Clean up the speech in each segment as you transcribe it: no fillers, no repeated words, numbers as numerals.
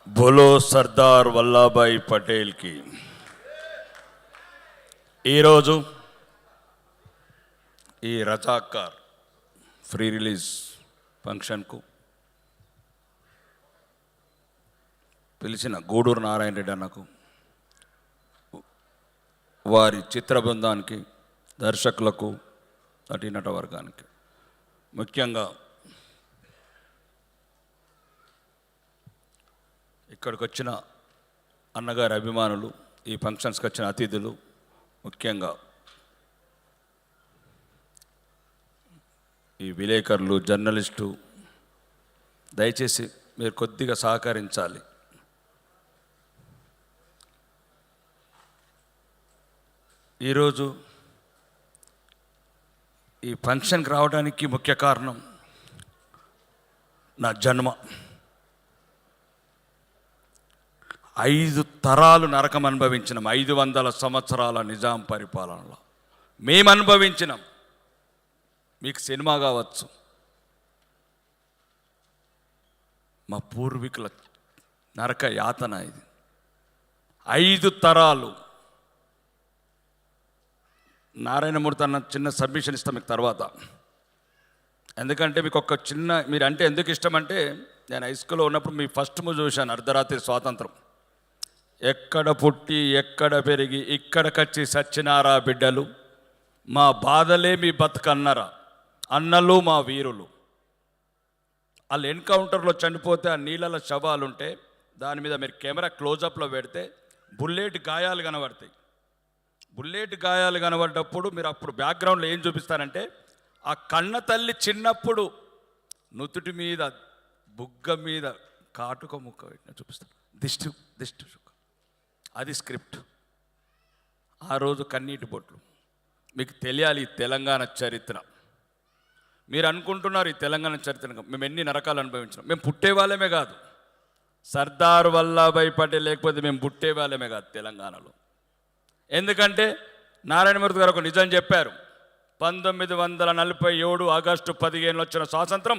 बोलो सरदार वल्लभभाई पटेल की ఈరోజు ఈ రజాకార్ ఫ్రీ రిలీజ్ ఫంక్షన్కు పిలిచిన గూడూరు నారాయణ రెడ్డి అన్నకు, వారి చిత్ర బృందానికి, దర్శకులకు, నటీనట వర్గానికి, ముఖ్యంగా ఇక్కడికి వచ్చిన అన్నగారి అభిమానులు, ఈ ఫంక్షన్స్కి వచ్చిన అతిథులు, ముఖ్యంగా ఈ విలేకరులు, జర్నలిస్టు, దయచేసి మీరు కొద్దిగా సహకరించాలి. ఈరోజు ఈ ఫంక్షన్కి రావడానికి ముఖ్య కారణం నా జన్మ. 5 తరాలు నరకం అనుభవించినాం. 500 సంవత్సరాల నిజాం పరిపాలనలో మేము అనుభవించినాం. మీకు సినిమా కావచ్చు, మా పూర్వీకుల నరక యాతన ఇది. 5 తరాలు. నారాయణమూర్తి అన్న చిన్న సబ్మిషన్ ఇస్తాం మీకు తర్వాత. ఎందుకంటే మీకు ఒక చిన్న, మీరు అంటే ఎందుకు ఇష్టం అంటే, నేను హై స్కూల్లో ఉన్నప్పుడు మీ ఫస్ట్ మూవీ చూశాను, అర్ధరాత్రి స్వాతంత్రం. ఎక్కడ పుట్టి ఎక్కడ పెరిగి ఇక్కడికొచ్చి సచ్చినారా బిడ్డలు, మా బాధలే మీ బతుకన్నరా అన్నలు మా వీరులు. వాళ్ళు ఎన్కౌంటర్లో చనిపోతే ఆ నీళ్ళ శవాలుంటే దాని మీద మీరు కెమెరా క్లోజప్లో పెడితే బుల్లెట్ గాయాలు కనబడతాయి. బుల్లెట్ గాయాలు కనబడ్డప్పుడు మీరు అప్పుడు బ్యాక్గ్రౌండ్లో ఏం చూపిస్తారంటే, ఆ కన్న తల్లి చిన్నప్పుడు నుదుటి మీద బుగ్గ మీద కాటుక ముక్క పెట్టిన చూపిస్తారు. దిష్టి దిష్టి అది స్క్రిప్ట్. ఆ రోజు కన్నీటి బొట్లు. మీకు తెలియాలి తెలంగాణ చరిత్ర. మీరు అనుకుంటున్నారు ఈ తెలంగాణ చరిత్ర మేము ఎన్ని నరకాలు అనుభవించినాం. మేము పుట్టే వాళ్ళమే కాదు, సర్దార్ వల్లభాయ్ పటేల్ లేకపోతే మేము పుట్టే వాళ్ళమే కాదు తెలంగాణలో. ఎందుకంటే నారాయణమూర్తి గారు ఒక నిజం చెప్పారు. 1947 ఆగస్టు 15 వచ్చిన స్వాతంత్రం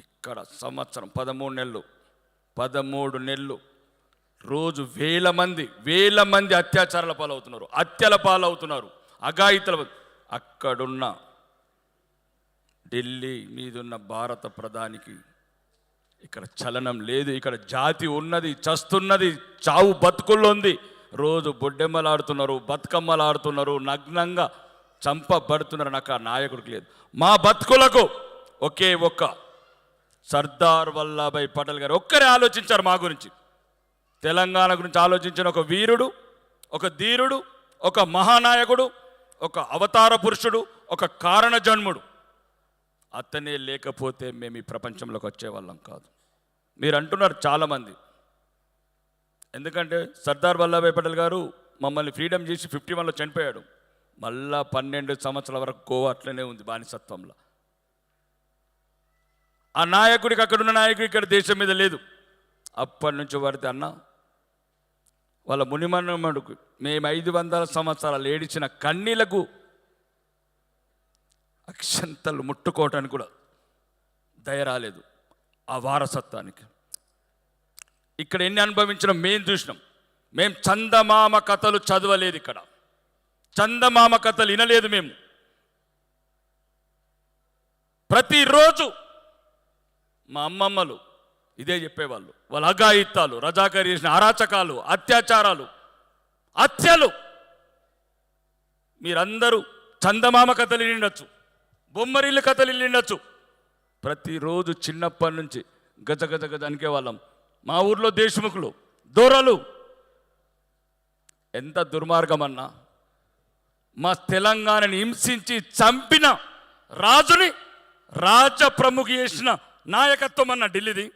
ఇక్కడ సంవత్సరం 13 నెలలు రోజు వేల మంది అత్యాచారాల పాలవుతున్నారు, హత్యల పాలవుతున్నారు, అఘాయితల. అక్కడున్న ఢిల్లీ మీదున్న భారత ప్రధానికి ఇక్కడ చలనం లేదు. ఇక్కడ జాతి ఉన్నది, చస్తున్నది, చావు బతుకుల్లో ఉంది. రోజు బొడ్డెమ్మలాడుతున్నారు, బతుకమ్మలాడుతున్నారు, నగ్నంగా చంపబడుతున్నారు. నాకు ఆ నాయకుడికి లేదు. మా బతుకులకు ఒకే ఒక్క సర్దార్ వల్లభాయ్ పటేల్ గారు ఒక్కరే ఆలోచించారు మా గురించి. తెలంగాణ గురించి ఆలోచించిన ఒక వీరుడు, ఒక ధీరుడు, ఒక మహానాయకుడు, ఒక అవతార పురుషుడు, ఒక కారణ జన్ముడు. అతనే లేకపోతే మేము ఈ ప్రపంచంలోకి వచ్చేవాళ్ళం కాదు. మీరు అంటున్నారు చాలామంది. ఎందుకంటే సర్దార్ వల్లభాయ్ పటేల్ గారు మమ్మల్ని ఫ్రీడమ్ చేసి 51లో చనిపోయాడు. మళ్ళా 12 సంవత్సరాల వరకు గోవా అట్లనే ఉంది బానిసత్వంలో. ఆ నాయకుడికి, అక్కడున్న నాయకుడికి ఇక్కడ దేశం మీద లేదు. అప్పటి నుంచి పడితే అన్న వాళ్ళ మునిమన్నమ్మడుకు మేము 500 సంవత్సరాలు ఏడిచిన కన్నీలకు అక్షంతలు ముట్టుకోవటానికి కూడా దయ రాలేదు. ఆ వారసత్వానికి ఇక్కడ ఎన్ని అనుభవించినాం మేము చూసినాం. మేము చందమామ కథలు చదవలేదు, ఇక్కడ చందమామ కథలు వినలేదు. మేము ప్రతిరోజు మా అమ్మమ్మలు ఇదే చెప్పేవాళ్ళు. వాళ్ళ అఘాయిత్తాలు, రజాకారు చేసిన అరాచకాలు, అత్యాచారాలు, హత్యలు. మీరందరూ చందమామ కథలు వినొచ్చు, బొమ్మరిల్లు కథలు వినొచ్చు. ప్రతిరోజు చిన్నప్పటి నుంచి గజ గజ గజ అనికే వాళ్ళం. మా ఊర్లో దేశముఖులు, దొరలు. ఎంత దుర్మార్గం అన్నా, మా తెలంగాణని హింసించి చంపిన రాజుని రాజ ప్రముఖ చేసిన నాయకత్వం అన్న ఢిల్లీది.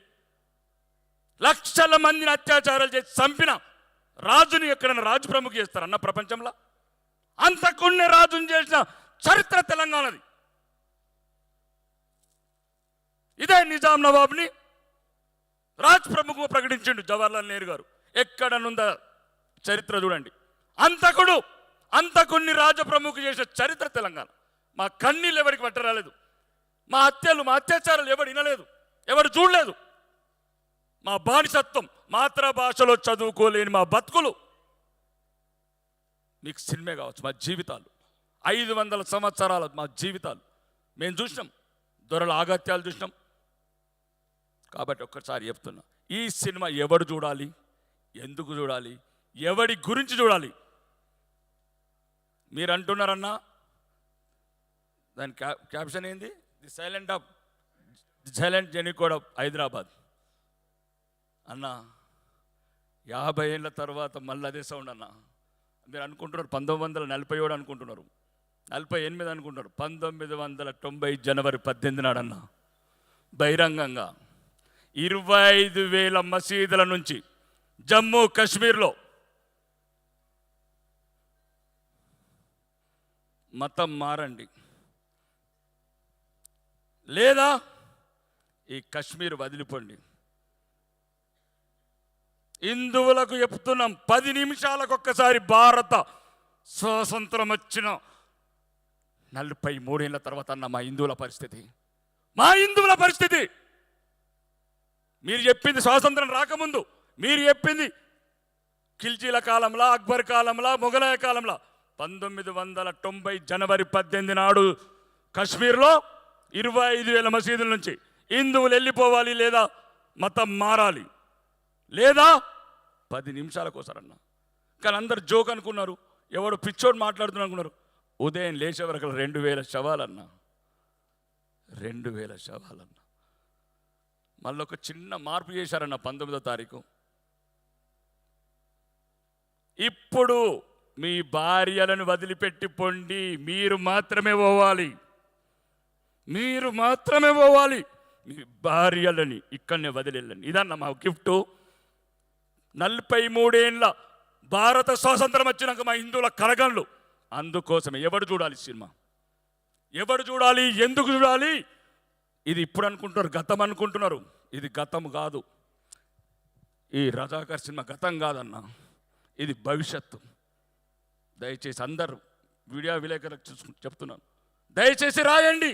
లక్షల మందిని అత్యాచారాలు చేసి చంపిన రాజుని ఎక్కడైనా రాజు ప్రముఖ చేస్తారన్న ప్రపంచంలో? అంతకున్నే రాజుని చేసిన చరిత్ర తెలంగాణది. ఇదే నిజాం నవాబ్ని రాజ్ ప్రముఖ ప్రకటించిండు జవహర్లాల్ నెహ్రూ గారు. ఎక్కడనుందా చరిత్ర చూడండి. అంతకుణ్ణి రాజప్రముఖ చేసే చరిత్ర తెలంగాణ. మా కన్నీళ్ళు ఎవరికి పట్టరాలేదు, మా హత్యలు మా అత్యాచారాలు ఎవరు వినలేదు, ఎవరు చూడలేదు. మా బానిసత్వం, మాతృభాషలో చదువుకోలేని మా బతుకులు మీకు సినిమా కావచ్చు. మా జీవితాలు 500 సంవత్సరాల మా జీవితాలు మేము చూసినాం, దొరల ఆగత్యాలు చూసినాం. కాబట్టి ఒక్కసారి చెప్తున్నా, ఈ సినిమా ఎవడు చూడాలి, ఎందుకు చూడాలి, ఎవడి గురించి చూడాలి? మీరు అంటున్నారన్నా, దాని క్యాప్షన్ ఏంది? ది సైలెంట్ జెనికోడ్ ఆఫ్ హైదరాబాద్ అన్న. 50 ఏళ్ళ తర్వాత మళ్ళీ అదే సౌండ్ అన్న. మీరు అనుకుంటున్నారు 1947 అనుకుంటున్నారు, 48 అనుకుంటున్నారు. 1990 జనవరి 18 నాడన్న బహిరంగంగా 25,000 మసీదుల నుంచి జమ్మూ కాశ్మీర్లో మతం మారండి, లేదా ఈ కశ్మీర్ వదిలిపోండి. హిందువులకు చెప్తున్నాం, 10 నిమిషాలకు ఒక్కసారి భారత స్వాతంత్రం వచ్చిన 43 ఏళ్ళ తర్వాత అన్న మా హిందువుల పరిస్థితి. మీరు చెప్పింది స్వాతంత్రం రాకముందు, మీరు చెప్పింది ఖిల్జీల కాలంలో, అక్బర్ కాలంలో, మొఘలాయ కాలంలో. 1990 జనవరి 18 నాడు కశ్మీర్లో 25,000 మసీదుల నుంచి హిందువులు వెళ్ళిపోవాలి, లేదా మతం మారాలి, లేదా 10 నిమిషాల కోసారన్న. కానీ అందరు జోక్ అనుకున్నారు, ఎవడు పిచ్చోడు మాట్లాడుతున్నారు అనుకున్నారు. ఉదయం లేచే వరకు 2,000 శవాలన్న, 2,000 శవాలన్న. మళ్ళీ ఒక చిన్న మార్పు చేశారన్న 19వ తారీఖు. ఇప్పుడు మీ భార్యలను వదిలిపెట్టి పొండి, మీరు మాత్రమే పోవాలి. మీ భార్యలని ఇక్కడనే వదిలేళ్ళండి. ఇదన్న మా గిఫ్ట్. 43 ఏళ్ళ భారత స్వాతంత్రం వచ్చినాక మా హిందువుల కలగన్లు. అందుకోసమే ఎవడు చూడాలి సినిమా, ఎవడు చూడాలి, ఎందుకు చూడాలి? ఇది ఇప్పుడు అనుకుంటున్నారు, గతం అనుకుంటున్నారు. ఇది గతం కాదు. ఈ రజాకర్ సినిమా గతం కాదన్న, ఇది భవిష్యత్తు. దయచేసి అందరూ మీడియా విలేకరులకు చెప్తున్నాను, దయచేసి రాయండి.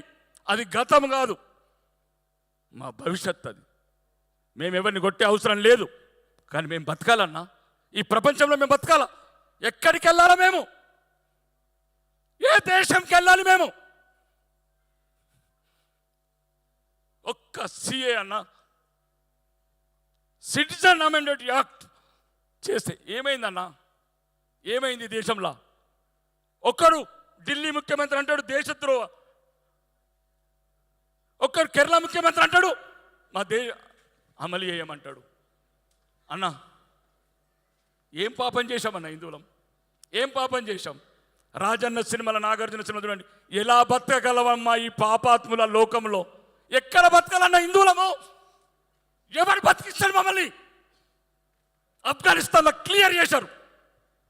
అది గతం కాదు, మా భవిష్యత్తు. అది మేము ఎవరిని కొట్టే అవసరం లేదు, కానీ మేము బతకాలన్నా. ఈ ప్రపంచంలో మేము బతకాల. ఎక్కడికి వెళ్ళాలా మేము? ఏ దేశంకి వెళ్ళాలి మేము? ఒక్క సిఏ అన్న, సిటిజన్ అమెండ్మెంట్ యాక్ట్ చేస్తే ఏమైందన్నా? ఏమైంది దేశంలో? ఒక్కడు ఢిల్లీ ముఖ్యమంత్రి అంటాడు దేశద్రోహ, ఒక్కడు కేరళ ముఖ్యమంత్రి అంటాడు మా అమలు చేయమంటాడు. అన్నా, ఏం పాపం చేశామన్నా హిందువులం? ఏం పాపం చేశాం? రాజన్న సినిమాల, నాగార్జున సినిమా చూడండి, ఎలా బతకగలవమ్మా ఈ పాపాత్ముల లోకంలో? ఎక్కడ బతకాలన్నా హిందువులము? ఎవరు బతికిస్తారు మమ్మల్ని? ఆఫ్ఘనిస్తాన్లో క్లియర్ చేశారు,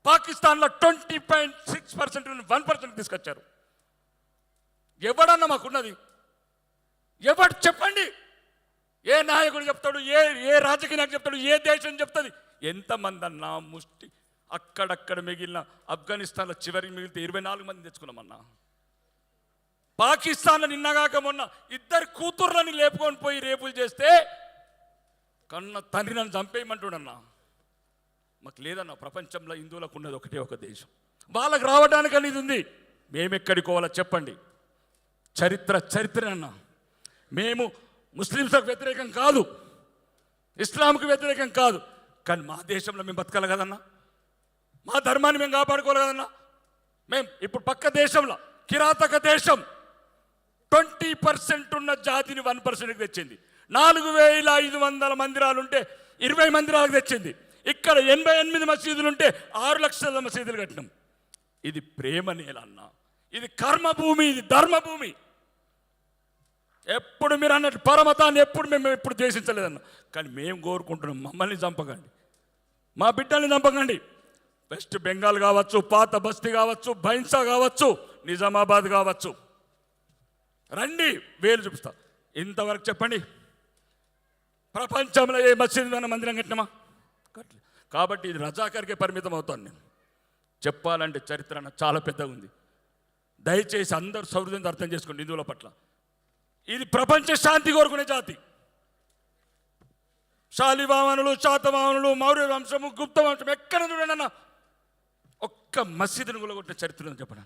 పాకిస్తాన్లో 20.6% 1% తీసుకొచ్చారు. ఎవడన్నా మాకున్నది? ఎవడు చెప్పండి? ఏ నాయకుడు చెప్తాడు? ఏ రాజకీయ నాయకుడు చెప్తాడు? ఏ దేశం చెప్తుంది? ఎంతమంది అన్నా ముష్టి అక్కడక్కడ మిగిలిన. ఆఫ్ఘనిస్తాన్లో చివరికి మిగిలితే 24 మంది తెచ్చుకున్నామన్నా. పాకిస్తాన్లో నిన్నగాక మొన్న 2 కూతుర్లని లేపుకొని పోయి రేపులు చేస్తే కన్న తండ్రి నన్ను చంపేయమంటాడన్నా. మాకు లేదన్నా. ప్రపంచంలో హిందువులకు ఉన్నది ఒకటే ఒక దేశం, వాళ్ళకు రావడానికి అనేది ఉంది. మేమెక్కడికి పోవాలో చెప్పండి? చరిత్ర అన్నా. మేము ముస్లింలకు వ్యతిరేకం కాదు, ఇస్లాంకు వ్యతిరేకం కాదు, కానీ మా దేశంలో మేము బతకాలి కదన్నా. మా ధర్మాన్ని మేము కాపాడుకోవాలి కదన్నా. మేము ఇప్పుడు పక్క దేశంలో, కిరాతక దేశం, 20% ఉన్న జాతిని 1%కి తెచ్చింది. 4,500 మందిరాలుంటే 20 మందిరాలకు తెచ్చింది. ఇక్కడ 88 మసీదులుంటే 6 లక్షల మసీదులు కట్టినాం. ఇది ప్రేమ నేల అన్నా, ఇది కర్మభూమి, ఇది ధర్మభూమి. ఎప్పుడు మీరు అన్నట్టు పరమతాన్ని మేము ఎప్పుడు ద్వేషించలేదన్న, కానీ మేము కోరుకుంటున్నాం, మమ్మల్ని చంపకండి, మా బిడ్డల్ని చంపకండి. వెస్ట్ బెంగాల్ కావచ్చు, పాత బస్తీ కావచ్చు, భైన్సా కావచ్చు, నిజామాబాద్ కావచ్చు, రండి వేలు చూపిస్తా. ఇంతవరకు చెప్పండి, ప్రపంచంలో ఏ మసీదు మందిరం కట్టినామా? కాబట్టి ఇది రజాకర్కే పరిమితం అవుతాను నేను. చెప్పాలంటే చరిత్ర అన్న చాలా పెద్దగా ఉంది. దయచేసి అందరూ సౌహృదయంతో అర్థం చేసుకోండి. హిందువుల పట్ల ఇది ప్రపంచ శాంతి కోరుకునే జాతి. శాలివాహనులు, శాతవాహనులు, మౌర్య వంశము, గుప్త వంశం ఎక్కడ చూడండి అన్న, ఒక్క మసీదును కూలగొట్టిన చరిత్రను చెప్పను.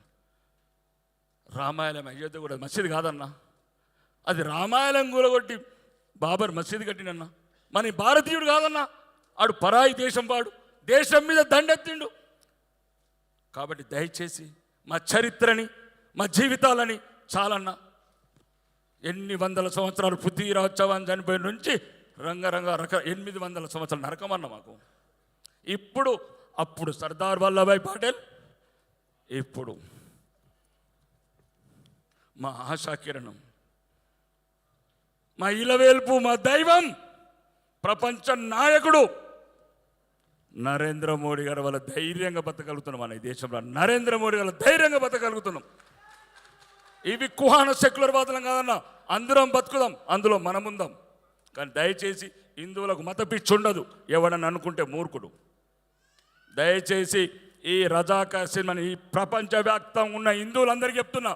రామాయణం అయోధ్య కూడా మసీదు కాదన్నా, అది రామాయణం కూలగొట్టి బాబర్ మసీదు కట్టినన్నా. మన భారతీయుడు కాదన్నా, ఆడు పరాయి దేశం వాడు, దేశం మీద దండెత్తిండు. కాబట్టి దయచేసి మా చరిత్రని, మా జీవితాలని చాలన్నా. ఎన్ని వందల సంవత్సరాలు పృథ్వీరాజ్ చౌహాన్ చనిపోయిన నుంచి రంగరంగ 800 సంవత్సరాలు నరకమన్న మాకు. ఇప్పుడు అప్పుడు సర్దార్ వల్లభాయ్ పటేల్, ఇప్పుడు మా ఆశాకిరణం, మా ఇలవేల్పు, మా దైవం, ప్రపంచ నాయకుడు నరేంద్ర మోడీ గారి వల్ల ధైర్యంగా బతకగలుగుతున్నాం. మన ఈ దేశంలో నరేంద్ర మోడీ వల్ల ధైర్యంగా బతకగలుగుతున్నాం. ఇవి కుహాన సెక్యులర్ వాదులం కాదన్నా, అందరం బతుకుదాం, అందులో మనముందాం. కానీ దయచేసి హిందువులకు మత పిచ్చి ఉండదు, ఎవడని అనుకుంటే మూర్ఖుడు. దయచేసి ఈ రజాకార్ సినిమాని ఈ ప్రపంచవ్యాప్తంగా ఉన్న హిందువులందరికీ చెప్తున్నా,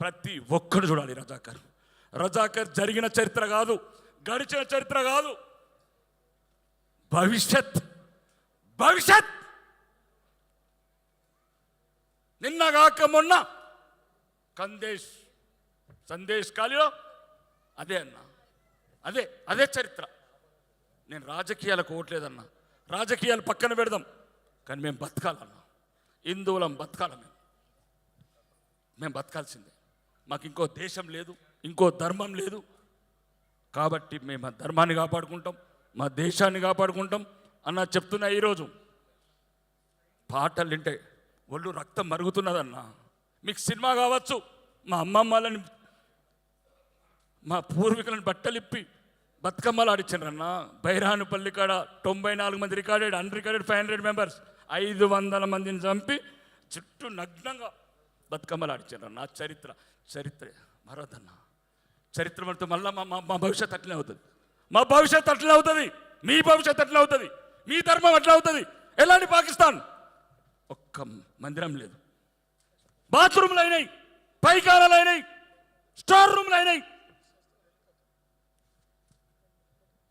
ప్రతి ఒక్కరు చూడాలి. రజాకార్ జరిగిన చరిత్ర కాదు, గడిచిన చరిత్ర కాదు, భవిష్యత్. నిన్నగాక మొన్న సందేశ్ ఖాళీలో అదే అన్నా, అదే చరిత్ర. నేను రాజకీయాలకు ఓట్లేదన్నా, రాజకీయాలు పక్కన పెడదాం, కానీ మేము బతకాలన్నా, హిందువులం బతకాల. మేము బతకాల్సిందే. మాకు ఇంకో దేశం లేదు, ఇంకో ధర్మం లేదు. కాబట్టి మేము మా ధర్మాన్ని కాపాడుకుంటాం, మా దేశాన్ని కాపాడుకుంటాం అన్న చెప్తున్నా. ఈరోజు పాటలు వింటే ఒళ్ళు రక్తం మరుగుతున్నదన్నా. మీకు సినిమా కావచ్చు, మా అమ్మమ్మలని, మా పూర్వీకులను బట్టలిప్పి బతుకమ్మలు ఆడిచ్చారన్నా. బైరానుపల్లి కాడ 94 మంది రికార్డెడ్, అన్రికార్డెడ్ 500 మెంబర్స్, 500 మందిని చంపి చుట్టూ నగ్నంగా బతుకమ్మలు ఆడిచ్చారన్నా. చరిత్ర మరొద్దన్నా. చరిత్ర మనతో మళ్ళీ మా భవిష్యత్తు అట్లనే అవుతుంది. మా భవిష్యత్తు అట్లనే అవుతుంది, మీ భవిష్యత్తు అట్లనే అవుతుంది, మీ ధర్మం అట్లా అవుతుంది. ఎలాంటి పాకిస్తాన్? ఒక్క మందిరం లేదు, బాత్రూమ్లు అయినాయి, పైకారాలు అయినాయి, స్టోర్ రూమ్లు అయినాయి.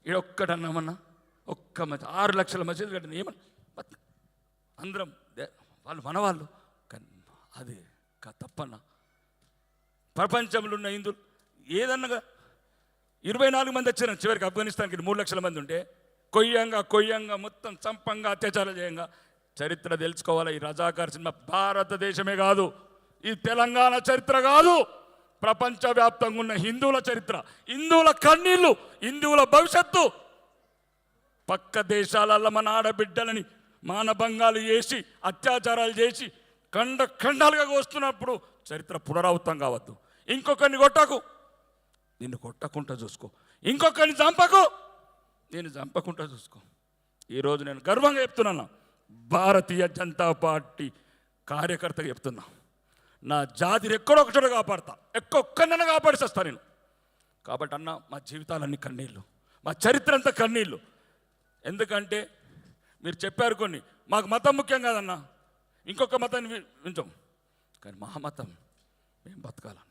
ఒక్కడన్నామన్నా, ఒక్క 6 లక్షల మసీదులు కట్టింది. ఏమన్నా అందరం వాళ్ళు మనవాళ్ళు, కానీ అది తప్పన్నా. ప్రపంచంలో ఉన్న హిందువులు ఏదన్నగా 24 మంది వచ్చారు చివరికి. ఆఫ్ఘనిస్తాన్కి 3 లక్షల మంది ఉంటే కొయ్యంగా మొత్తం చంపంగా అత్యాచారం చేయంగా. చరిత్ర తెలుసుకోవాలి. ఈ రజాకార్ సినిమా భారతదేశమే కాదు, ఈ తెలంగాణ చరిత్ర కాదు, ప్రపంచవ్యాప్తంగా ఉన్న హిందువుల చరిత్ర, హిందువుల కన్నీళ్ళు, హిందువుల భవిష్యత్తు. పక్క దేశాలలో మన ఆడబిడ్డలని మానభంగాలు చేసి, అత్యాచారాలు చేసి, ఖండాలుగా వస్తున్నప్పుడు చరిత్ర పునరావృతం కావద్దు. ఇంకొకరిని కొట్టకు, నిన్ను కొట్టకుండా చూసుకో. ఇంకొకరిని చంపకు, నేను చంపకుండా చూసుకో. ఈరోజు నేను గర్వంగా చెప్తున్నాను, భారతీయ జనతా పార్టీ కార్యకర్తగా చెప్తున్నా, నా జాతిని ఎక్కడొక్కడో కాపాడతా, ఒక్కరినైనా కాపాడిస్తా నేను. కాబట్టి అన్న, మా జీవితాలన్నీ కన్నీళ్ళు, మా చరిత్ర అంతా కన్నీళ్ళు. ఎందుకంటే మీరు చెప్పారు కొన్ని, మాకు మతం ముఖ్యం కాదన్న, ఇంకొక మతాన్ని వింటాం, కానీ మా మతం మేము బతకాలన్న.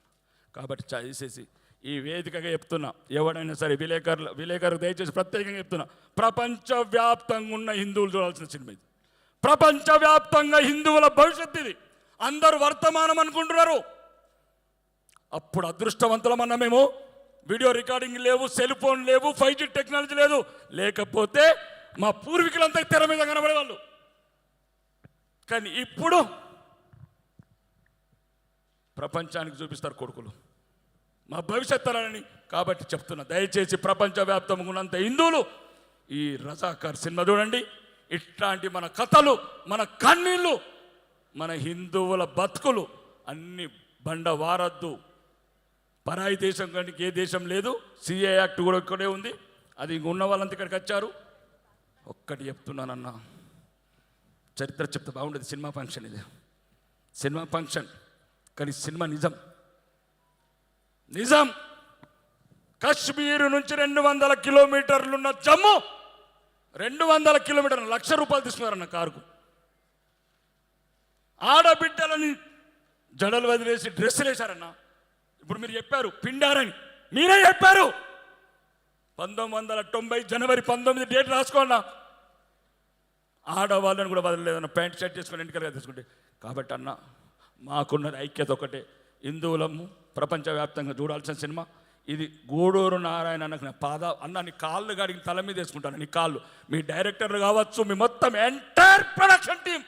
కాబట్టి చేసేసి ఈ వేదికగా చెప్తున్నా, ఎవడైనా సరే విలేకరులు దయచేసి ప్రత్యేకంగా చెప్తున్నా, ప్రపంచవ్యాప్తంగా ఉన్న హిందువులు చూడాల్సిన సినిమా ఇది. ప్రపంచవ్యాప్తంగా హిందువుల భవిష్యత్తు ఇది. అందరూ వర్తమానం అనుకుంటున్నారు. అప్పుడు అదృష్టవంతులమన్న మేము. వీడియో రికార్డింగ్ లేవు, సెల్ ఫోన్ లేవు, 5G టెక్నాలజీ లేదు. లేకపోతే మా పూర్వీకులంతా తెర మీద కనబడేవాళ్ళు. కానీ ఇప్పుడు ప్రపంచానికి చూపిస్తారు కొడుకులు మా భవిష్యత్తులని. కాబట్టి చెప్తున్నా, దయచేసి ప్రపంచవ్యాప్తంగా ఉన్నంత హిందువులు ఈ రజాకార్ సినిమా చూడండి. ఇట్లాంటి మన కథలు, మన కన్నీళ్ళు, మన హిందువుల బతుకులు అన్ని బండ వారద్దు. పరాయి దేశం కానీ ఏ దేశం లేదు. CA యాక్ట్ కూడా ఇక్కడే ఉంది, అది ఇంక ఉన్న వాళ్ళంతా ఇక్కడికి వచ్చారు. ఒక్కటి చెప్తున్నానన్నా, చరిత్ర చెప్తే బాగుండేది. సినిమా ఫంక్షన్ ఇది, సినిమా ఫంక్షన్, కానీ సినిమా నిజం. కశ్మీర్ నుంచి 200 కిలోమీటర్లున్న జమ్మూ, 200 కిలోమీటర్లు, 1,00,000 రూపాయలు తీసుకున్నారన్న కారుకు. ఆడబిడ్డలని జడలు వదిలేసి డ్రెస్సులు వేశారన్న. ఇప్పుడు మీరు చెప్పారు పిండారని, మీరే చెప్పారు. 1990 జనవరి 19 డేట్ రాసుకోండి. ఆడవాళ్ళని కూడా వదలలేదన్న, ప్యాంట్ షర్ట్ చేసుకుని ఎన్నికలుగా తీసుకుంటే. కాబట్టి అన్న, మాకున్నది ఐక్యత ఒకటే, హిందువులము ప్రపంచవ్యాప్తంగా చూడాల్సిన సినిమా ఇది. గూడూరు నారాయణ అన్న అన్న నీ కాళ్ళు గడిగి తల మీద వేసుకుంటాను. నీ కాళ్ళు, మీ డైరెక్టర్లు కావచ్చు, మీ మొత్తం ఎంటైర్ ప్రొడక్షన్ టీం,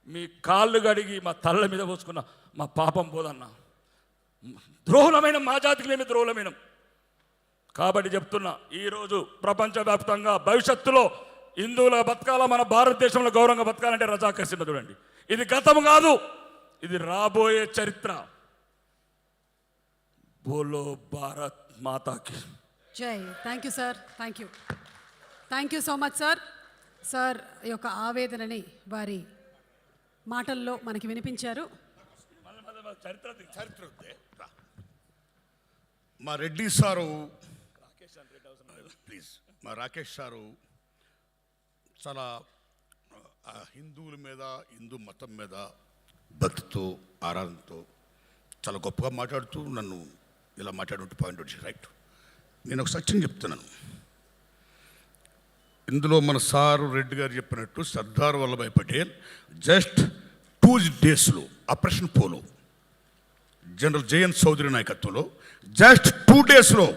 మీ కాళ్ళు గడిగి మా తల్ల మీద పోసుకున్న మా పాపం పోదన్న. ద్రోహులమైన మా జాతికిలేమి ద్రోహులమైన. కాబట్టి చెప్తున్నా, ఈరోజు ప్రపంచవ్యాప్తంగా భవిష్యత్తులో హిందువుల బతకాల, మన భారతదేశంలో గౌరవంగా బతకాలంటే రజాకర్ సినిమా చూడండి. ఇది గతం కాదు, ఇది రాబోయే చరిత్ర. బోలో భారత్ మాతాకి జై. Thank you sir, thank you so much sir. Sir యొక్క ఆవేదనని వారి మాటల్లో మనకి వినిపించారు. చరిత్ర మా రెడ్డి సారు, ప్లీజ్, మా రాకేష్ సారు చాలా హిందువుల మీద, హిందూ మతం మీద భక్తితో, ఆరాధనతో చాలా గొప్పగా మాట్లాడుతూ నన్ను ఇలా మాట్లాడుతూ పాయింట్ వచ్చి రైట్. నేను ఒక సత్యం చెప్తున్నాను. ఇందులో మన సారు రెడ్డి గారు చెప్పినట్టు సర్దార్ వల్లభాయ్ పటేల్ జస్ట్ 2 డేస్లో operation Polo general JN Chaudhuri నాయకత్వంలో జస్ట్ 2 డేస్లో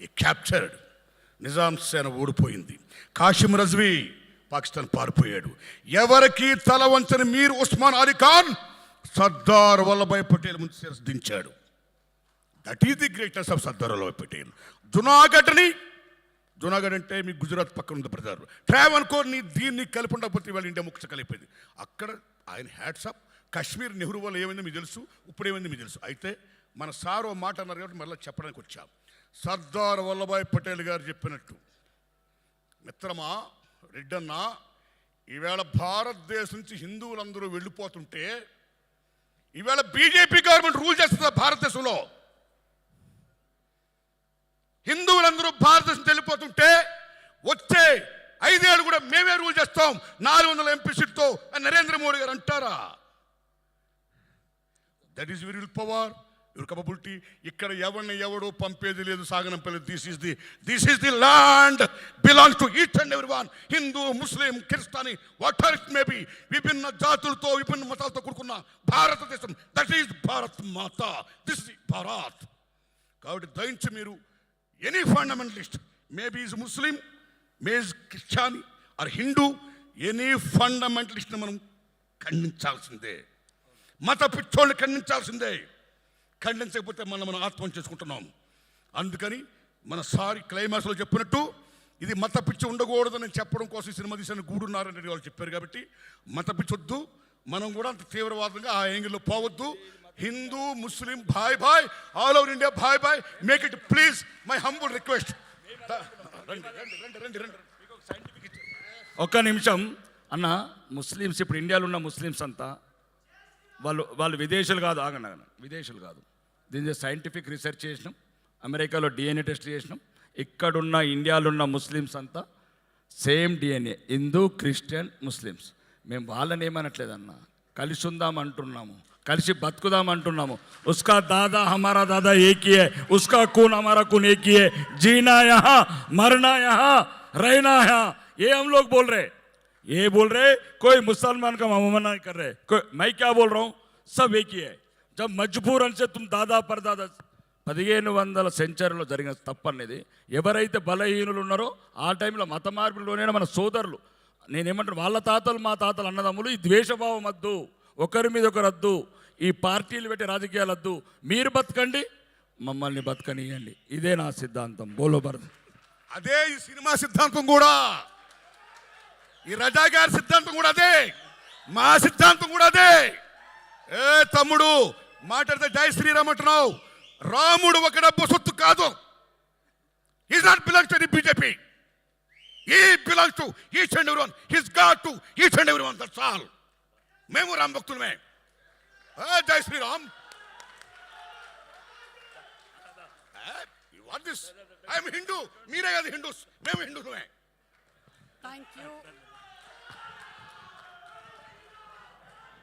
ఈ క్యాప్చర్డ్. నిజాం సేన ఓడిపోయింది. కాసిం రజ్వీ పాకిస్తాన్ పారిపోయాడు. ఎవరికి తల వంచని మీర్ ఉస్మాన్ అలీ ఖాన్ సర్దార్ వల్లభాయ్ పటేల్ ముందు శిరస్సు దించాడు. That is the greatest of Sardar Vallabhbhai Patel. Junagadh అంటే మీ గుజరాత్ పక్కన ఉంది బ్రదర్. ట్రావెన్కోర్ ని దీన్ని కలిపి ఉండకపోతే వాళ్ళ ఇండియా ముఖ్య కలిపేది. అక్కడ ఆయన హ్యాట్సాప్. కాశ్మీర్ నెహ్రూ వల్ల ఏమైందో మీకు తెలుసు, ఇప్పుడు ఏమైందో మీకు తెలుసు. అయితే మన సార్ ఓ మాట అన్నారు కాబట్టి మళ్ళీ చెప్పడానికి వచ్చాం. సర్దార్ వల్లభాయ్ పటేల్ గారు చెప్పినట్టు, మిత్రమా రెడ్డన్నా, ఈవేళ భారతదేశం నుంచి హిందువులందరూ వెళ్ళిపోతుంటే ఈవేళ బీజేపీ గవర్నమెంట్ రూల్ చేస్తుంది భారతదేశంలో. హిందువులందరూ భారతదేశం వెళ్ళిపోతుంటే వచ్చే 5 ఏళ్ళు కూడా మేమే రూల్ చేస్తాం 400 ఎంపీ సీట్తో అని నరేంద్ర మోడీ గారు అంటారా? That is your will power, your capability. ఇక్కడ ఎవడు పంపేది లేదు, సాగనంపలేదు. This is the land belongs to each and every one. Hindu, Muslim, Christian, what it may be, విభిన్న జాతులతో, విభిన్న మతాలతో కూడుకున్న భారతదేశం. That is Bharat Mata. This is Bharat. కాబట్టి దయించి మీరు any fundamentalist, maybe is Muslim, may is Christian or Hindu, any ఫండమెంటలిస్ట్ని మనం ఖండించాల్సిందే. మత పిచ్చోళ్ళని ఖండించాల్సిందే. ఖండించకపోతే మనం ఆత్మహత్య చేసుకుంటున్నాం. అందుకని మన సారి క్లైమాక్స్లో చెప్పినట్టు ఇది మత పిచ్చి ఉండకూడదని చెప్పడం కోసం ఈ సినిమా తీసిన గూడున్నారని వాళ్ళు చెప్పారు. కాబట్టి మత పిచ్చి వద్దు, మనం కూడా అంత తీవ్రవాదంగా ఆ యాంగిల్లో పోవద్దు. Hindu, Muslim, bhai bhai, all over India bhai bhai, make it please, my humble request. ఒక్క నిమిషం అన్న. ముస్లిమ్స్ ఇప్పుడు ఇండియాలో ఉన్న ముస్లిమ్స్ అంతా వాళ్ళు విదేశీయులు కాదు. ఆగండి, విదేశీయులు కాదు. దీని సైంటిఫిక్ రీసెర్చ్ చేసినాం, అమెరికాలో DNA టెస్ట్ చేసినాం. ఇక్కడున్న ఇండియాలో ఉన్న ముస్లిమ్స్ అంతా same DNA, Hindu, Christian, Muslims. మేము వాళ్ళని ఏమనట్లేదన్న, కలిసి ఉందాం అంటున్నాము, కలిసి బతుకుదాం అంటున్నాము. ఉస్కా దాదా హమారా దాదా ఏక్ he high, ఉస్కా కూన్ Hamara కూన్ Ek he high, జీనా యహాं मरना यहां रहना यहां. ये हम लोग बोल रहे, ये बोल रहे, कोई मुसलमान का मना नहीं कर रहे. कोई, मैं क्या बोल रहा हूँ, सब एक ही है. जब मजबूरन से तुम दादा परदादा 1500 సెంచరీలో జరిగిన తప్పనేది. ఎవరైతే బలహీనులు ఉన్నారో ఆ టైంలో మత మార్పులోనే మన సోదరులు, నేనేమంటాను, వాళ్ళ తాతలు మా తాతలు అన్నదమ్ములు. ఈ ద్వేషభావం వద్దు, ఒకరి మీద ఒకరు వద్దు, ఈ పార్టీలు పెట్టి రాజకీయాలు వద్దు. మీరు బతకండి, మమ్మల్ని బతకనియండి. ఇదే నా సిద్ధాంతం. బోలో భరత్. అదే ఈ సినిమా సిద్ధాంతం కూడా, ఈ రజా గారి సిద్ధాంతం కూడా అదే, మా సిద్ధాంతం కూడా అదే. ఏ తమ్ముడు మాట్లాడితే జై శ్రీరామ్ అంటున్నావు. రాముడు ఒక డబ్బు సొత్తు కాదు. Is not belongs to the BJP. He belongs to each and everyone. His god to each and everyone. That's all. మేము రామ్ భక్తులమే. Jai Shri Ram. What this? I'm Hindu. మీరే కాదు హిందూస్, మేము హిందూలమే. Thank you.